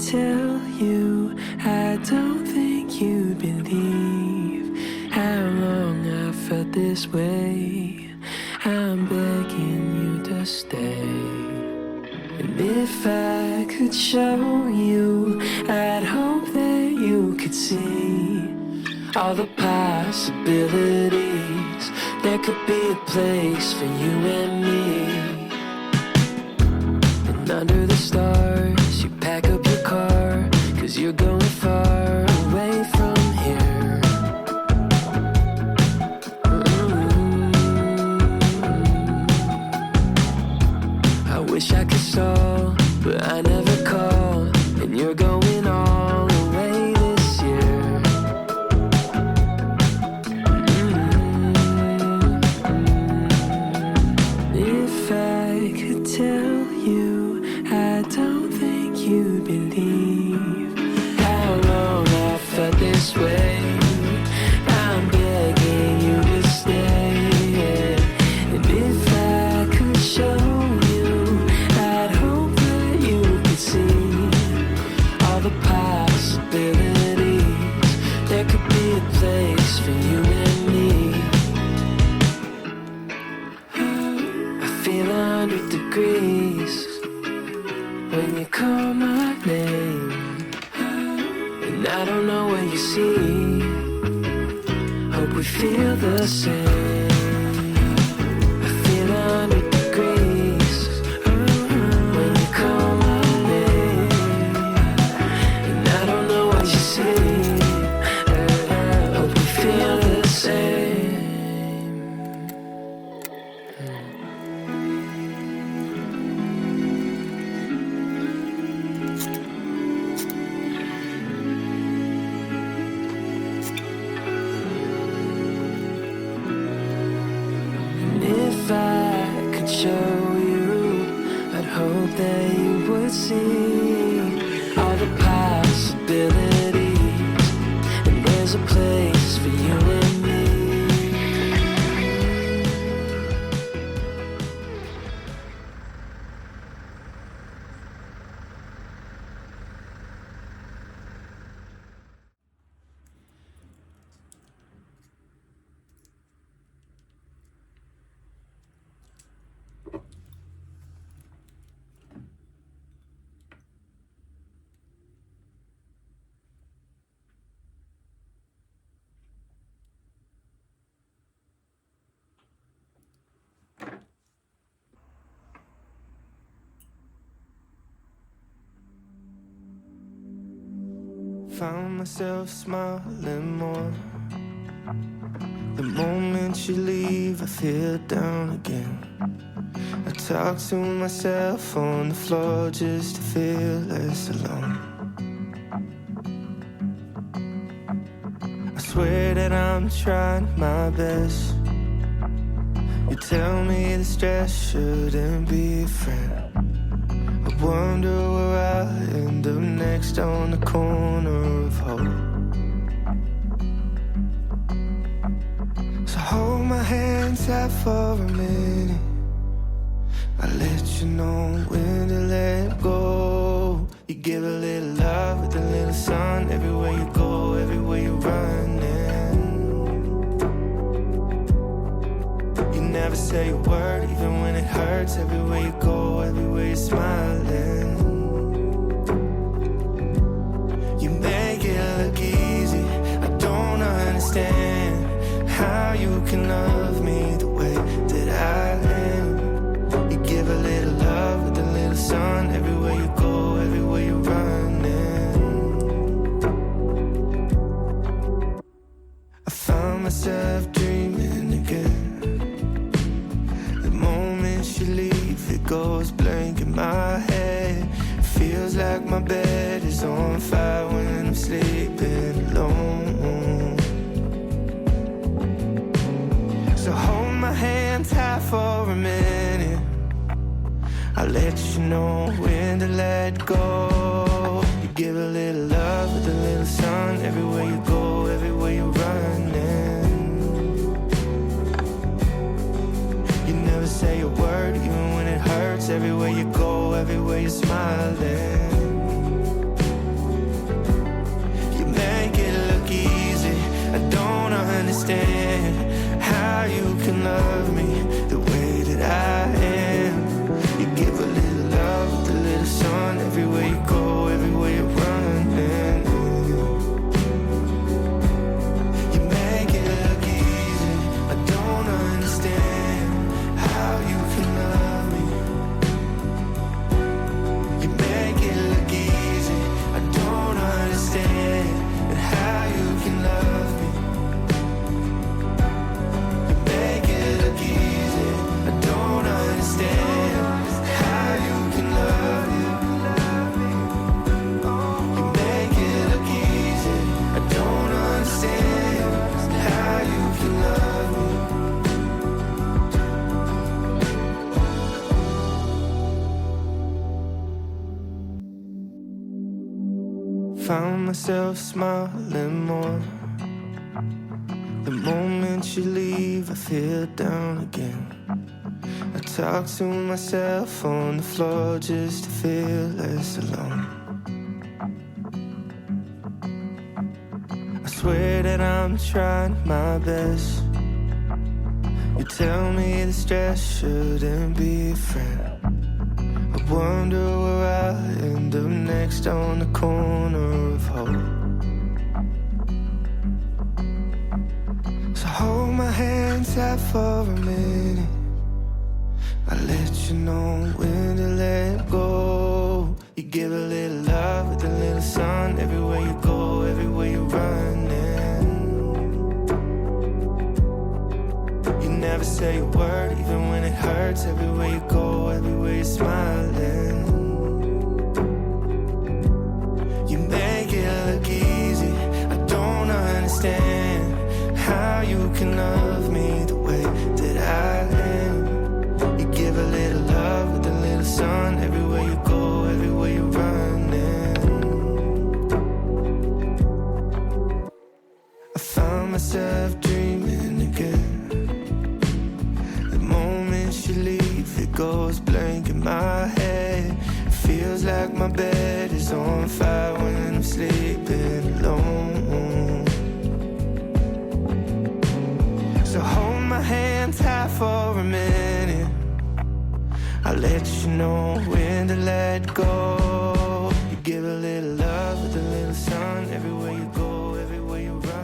tell you, I don't think you'd believe how long I felt this way. I'm begging you to stay. And if I could show you, I'd hope that you could see all the possibilities. There could be a place for you and me. And under the stars, you pack up your car, 'cause you're going far away from here. I wish I could stall, but I never call. And you're going all the way this year. If I could tell you, I don't think you'd believe how long I felt this way. I'm begging you to stay. And if I could show you, I'd hope that you could see all the possibilities. There could be a place for you and me. I feel 100 degrees when you call my name, and I don't know what you see. Hope we feel the same. I feel 100 degrees when you call my name, and I don't know what you see. Hope we feel the same. If I could show you, I'd hope that you would see all the possibilities. And there's a place for you and me. Found myself smiling more. The moment you leave, I feel down again. I talk to myself on the floor just to feel less alone. I swear that I'm trying my best. You tell me the stress shouldn't be a friend. I wonder where I'll end up next on the corner of hope. So hold my hand tight for a minute. I'll let you know when to let go. You give a little love with a little sun everywhere you go, everywhere you're running. You never say a word even when it hurts, everywhere you go, everywhere you're smiling. You make it look easy, I don't understand how you can love me the way that I am. You give a little love with a little sun everywhere you go, everywhere you're running. I found myself dreaming again. The moment you leave, it goes blank in my head. Feels like my bed is on fire when I'm sleeping alone. So hold my hand tight for a minute. I'll let you know when to let go. You give a little love with a little sun everywhere you go, everywhere you're running. You never say a word even when it hurts, everywhere you go, everywhere you're smiling. myself smiling more. The moment you leave, I feel down again. I talk to myself on the floor just to feel less alone. I swear that I'm trying my best. You tell me the stress shouldn't be a friend. I wonder where I'll end up next on the corner of hope. So hold my hand tight for a minute. I'll let you know when to let go. You give a little love with a little sun. Everywhere you go, everywhere you're running. You never say a word, even when it hurts. Everywhere you go, everywhere you're smiling. You make it look easy. I don't understand how you can love me the way that I am. You give a little love with a little sun. Everywhere you go, everywhere you're running. I found myself dreaming again. The moment you leave, it goes blank in my head. It feels like my bed is on fire when I'm sleeping alone. So hold my hand tight for a minute. I'll let you know when to let go. You give a little love with a little sun. Everywhere you go, everywhere you're running.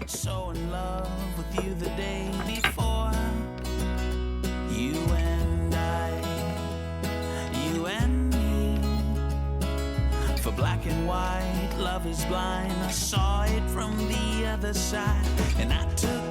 So in love with you the day before. You and I, you and me. For black and white, love is blind. I saw it from the other side, and I took